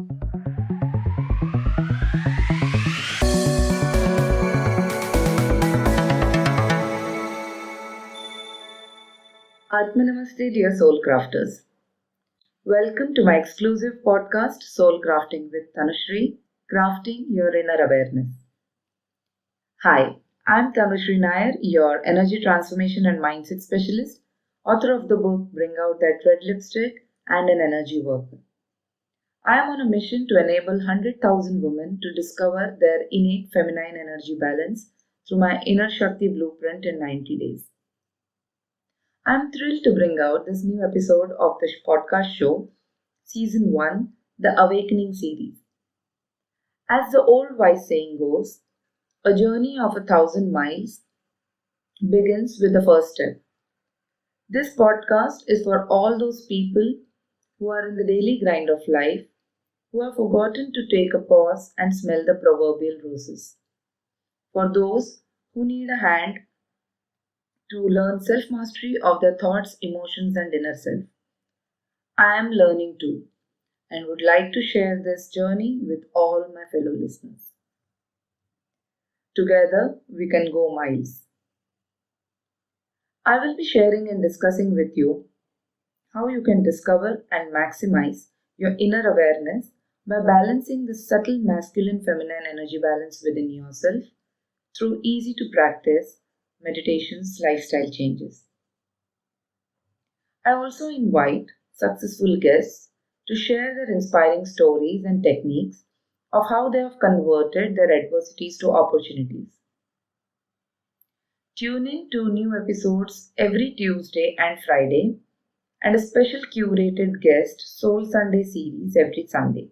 Atma Namaste, dear soul crafters. Welcome to my exclusive podcast, Soul Crafting with Tanushree, Crafting Your Inner Awareness. Hi, I'm Tanushree Nair, your energy transformation and mindset specialist, author of the book Bring Out That Red Lipstick and an Energy Worker. I am on a mission to enable 100,000 women to discover their innate feminine energy balance through my Inner Shakti blueprint in 90 days. I'm thrilled to bring out this new episode of the podcast show, Season 1, the Awakening series. As the old wise saying goes, a journey of 1,000 miles begins with the first step. This podcast is for all those people who are in the daily grind of life, who have forgotten to take a pause and smell the proverbial roses. For those who need a hand to learn self-mastery of their thoughts, emotions, and inner self. I am learning too and would like to share this journey with all my fellow listeners. Together, we can go miles. I will be sharing and discussing with you how you can discover and maximize your inner awareness by balancing the subtle masculine-feminine energy balance within yourself through easy-to-practice meditations, lifestyle changes. I also invite successful guests to share their inspiring stories and techniques of how they have converted their adversities to opportunities. Tune in to new episodes every Tuesday and Friday and a special curated guest Soul Sunday series every Sunday.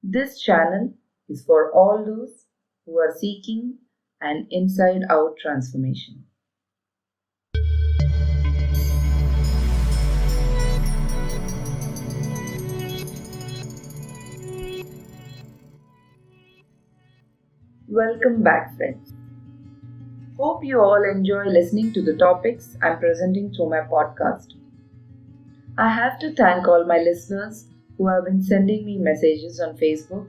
This channel is for all those who are seeking an inside-out transformation. Welcome back, friends. Hope you all enjoy listening to the topics I'm presenting through my podcast. I have to thank all my listeners who have been sending me messages on Facebook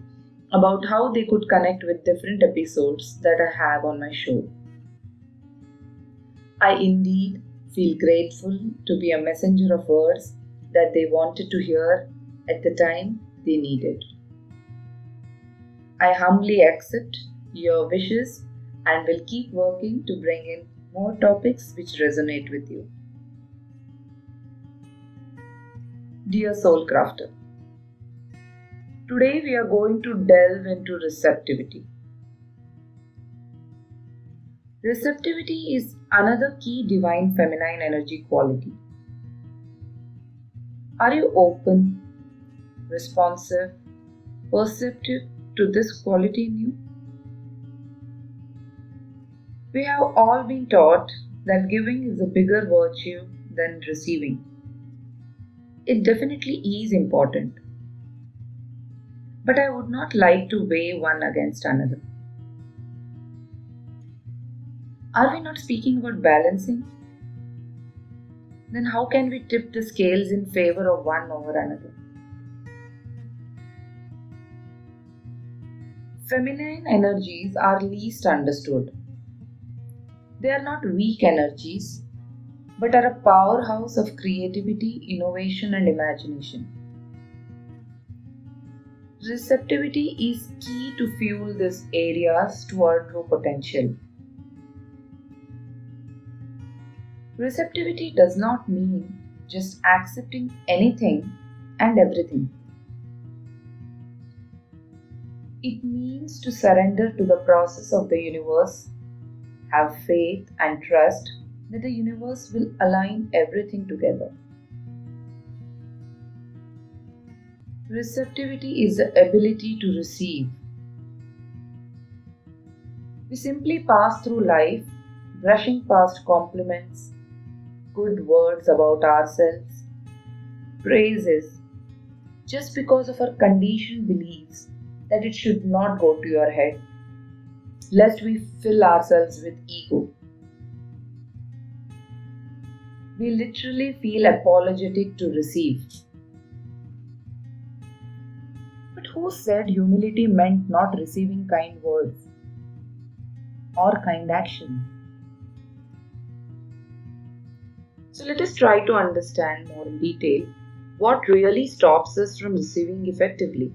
about how they could connect with different episodes that I have on my show. I indeed feel grateful to be a messenger of words that they wanted to hear at the time they needed. I humbly accept your wishes and will keep working to bring in more topics which resonate with you. Dear Soul Crafter, today we are going to delve into receptivity. Receptivity is another key divine feminine energy quality. Are you open, responsive, perceptive to this quality in you? We have all been taught that giving is a bigger virtue than receiving. It definitely is important, but I would not like to weigh one against another. Are we not speaking about balancing? Then how can we tip the scales in favor of one over another? Feminine energies are least understood. They are not weak energies, but are a powerhouse of creativity, innovation, and imagination. Receptivity is key to fuel these areas to our true potential. Receptivity does not mean just accepting anything and everything. It means to surrender to the process of the universe, have faith and trust that the universe will align everything together. Receptivity is the ability to receive. We simply pass through life, brushing past compliments, good words about ourselves, praises, just because of our conditioned beliefs that it should not go to your head, lest we fill ourselves with ego. We literally feel apologetic to receive. But who said humility meant not receiving kind words or kind actions? So let us try to understand more in detail what really stops us from receiving effectively.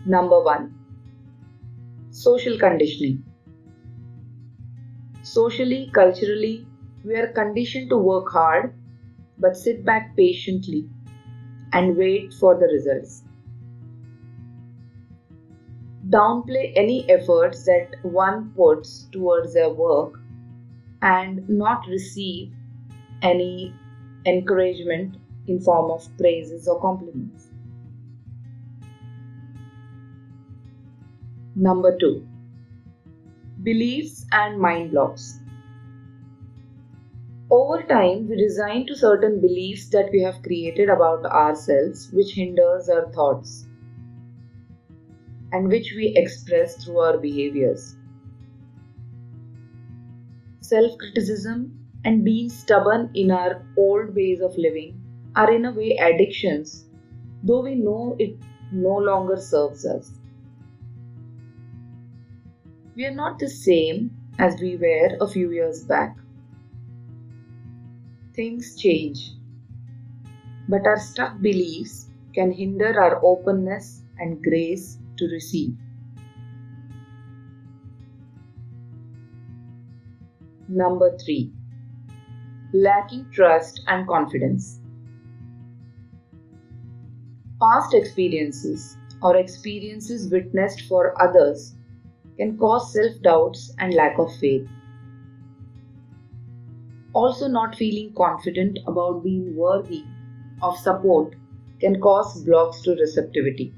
Number 1. Social conditioning. Socially, culturally, we are conditioned to work hard but sit back patiently and wait for the results. Downplay any efforts that one puts towards their work and not receive any encouragement in form of praises or compliments. Number 2. Beliefs and mind blocks. Over time, we resign to certain beliefs that we have created about ourselves, which hinders our thoughts and which we express through our behaviors. Self-criticism and being stubborn in our old ways of living are in a way addictions, though we know it no longer serves us. We are not the same as we were a few years back. Things change, but our stuck beliefs can hinder our openness and grace to receive. Number 3. Lacking trust and confidence. Past experiences or experiences witnessed for others can cause self-doubts and lack of faith. Also, not feeling confident about being worthy of support can cause blocks to receptivity.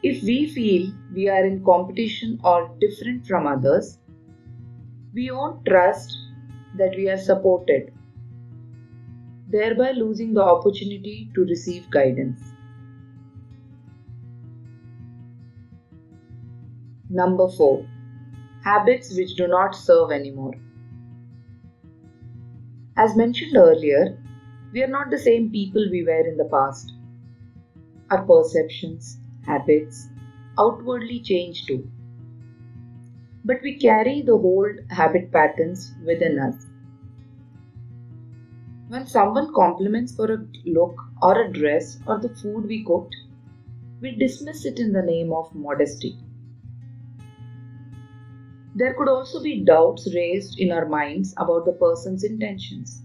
If we feel we are in competition or different from others, we won't trust that we are supported, thereby losing the opportunity to receive guidance. Number 4. Habits which do not serve anymore. As mentioned earlier, we are not the same people we were in the past. Our perceptions, habits, outwardly change too. But we carry the old habit patterns within us. When someone compliments for a look or a dress or the food we cooked, we dismiss it in the name of modesty. There could also be doubts raised in our minds about the person's intentions.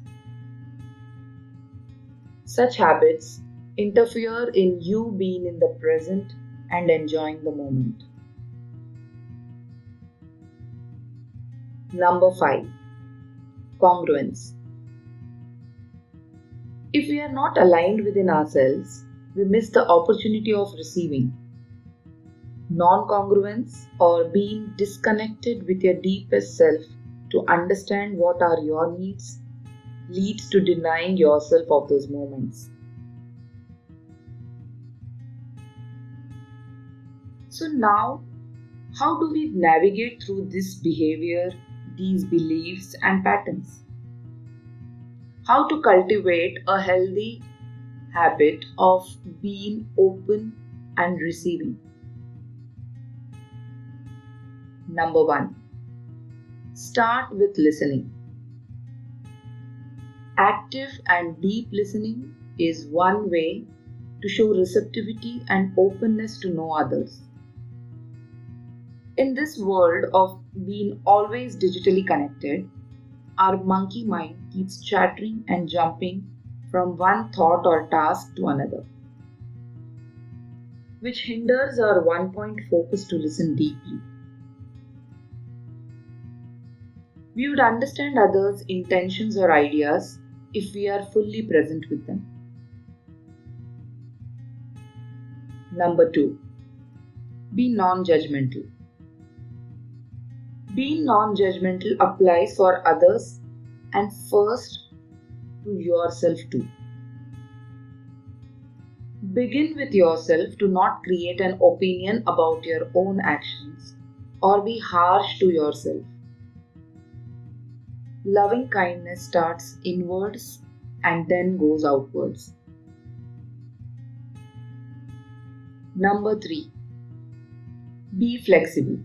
Such habits interfere in you being in the present and enjoying the moment. Number 5. Congruence. If we are not aligned within ourselves, we miss the opportunity of receiving. Non-congruence or being disconnected with your deepest self to understand what are your needs leads to denying yourself of those moments. So now, how do we navigate through this behavior, these beliefs and patterns? How to cultivate a healthy habit of being open and receiving? Number 1. Start with listening. Active and deep listening is one way to show receptivity and openness to know others. In this world of being always digitally connected, our monkey mind keeps chattering and jumping from one thought or task to another, which hinders our one-point focus to listen deeply. We would understand others' intentions or ideas if we are fully present with them. Number 2. Be non-judgmental. Being non-judgmental applies for others and first to yourself too. Begin with yourself to not create an opinion about your own actions or be harsh to yourself. Loving kindness starts inwards and then goes outwards. Number 3. Be flexible.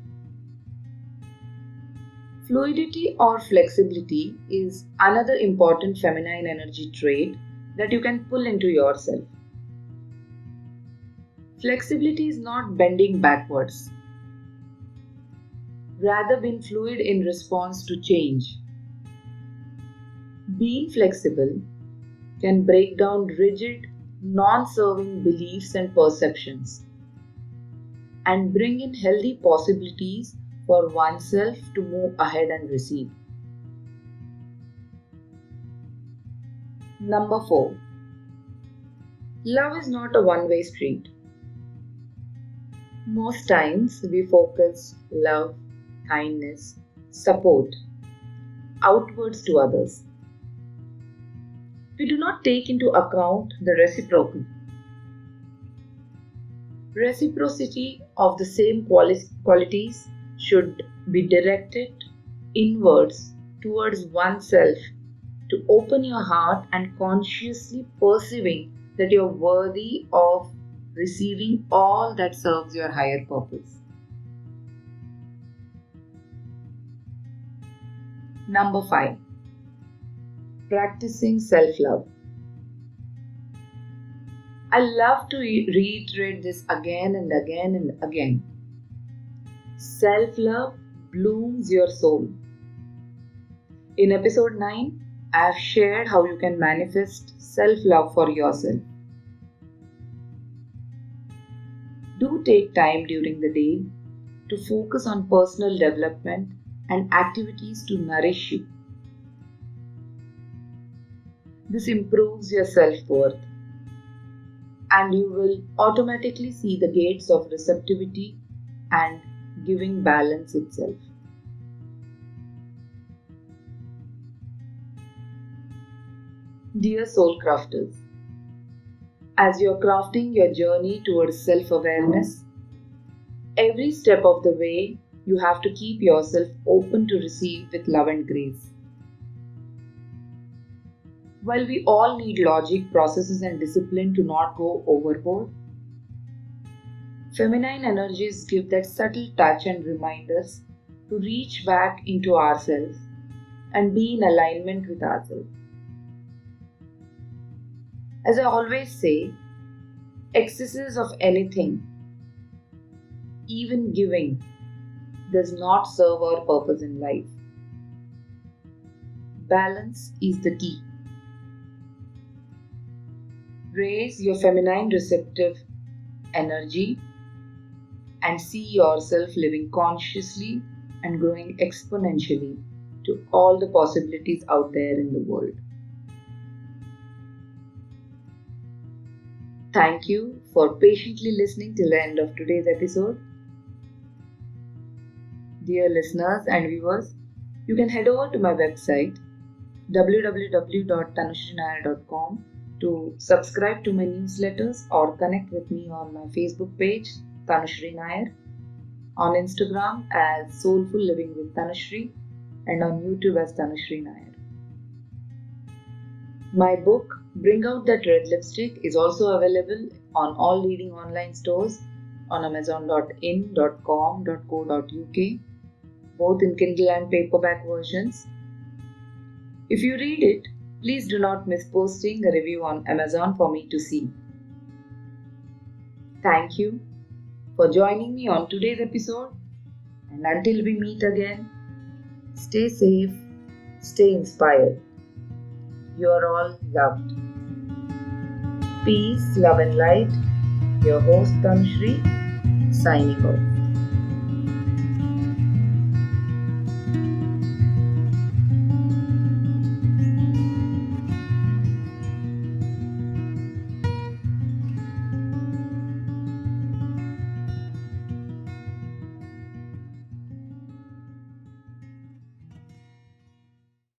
Fluidity or flexibility is another important feminine energy trait that you can pull into yourself. Flexibility is not bending backwards, rather being fluid in response to change. Being flexible can break down rigid, non-serving beliefs and perceptions and bring in healthy possibilities for oneself to move ahead and receive. Number 4. Love is not a one-way street. Most times we focus love, kindness, support outwards to others. We do not take into account the reciprocal. Reciprocity of the same qualities should be directed inwards towards oneself to open your heart and consciously perceiving that you're worthy of receiving all that serves your higher purpose. Number 5. Practicing self-love. I love to reiterate this again and again and again. Self-love blooms your soul. In episode 9, I have shared how you can manifest self-love for yourself. Do take time during the day to focus on personal development and activities to nourish you. This improves your self-worth, and you will automatically see the gates of receptivity and giving balance itself. Dear soul crafters, as you're crafting your journey towards self-awareness, every step of the way you have to keep yourself open to receive with love and grace. While we all need logic, processes and discipline to not go overboard, feminine energies give that subtle touch and remind us to reach back into ourselves and be in alignment with ourselves. As I always say, excesses of anything, even giving, does not serve our purpose in life. Balance is the key. Raise your feminine receptive energy and see yourself living consciously and growing exponentially to all the possibilities out there in the world. Thank you for patiently listening till the end of today's episode. Dear listeners and viewers, you can head over to my website www.tanushreenayar.com to subscribe to my newsletters or connect with me on my Facebook page Tanushree Nayar, on Instagram as Soulful Living with Tanushree, and on YouTube as Tanushree Nayar. My book Bring Out That Red Lipstick is also available on all leading online stores on amazon.in, .com, .co.uk, both in Kindle and paperback versions. If you read it, please do not miss posting a review on Amazon for me to see. Thank you for joining me on today's episode, and until we meet again, stay safe, stay inspired. You are all loved. Peace, love and light. Your host Tanushree, signing off.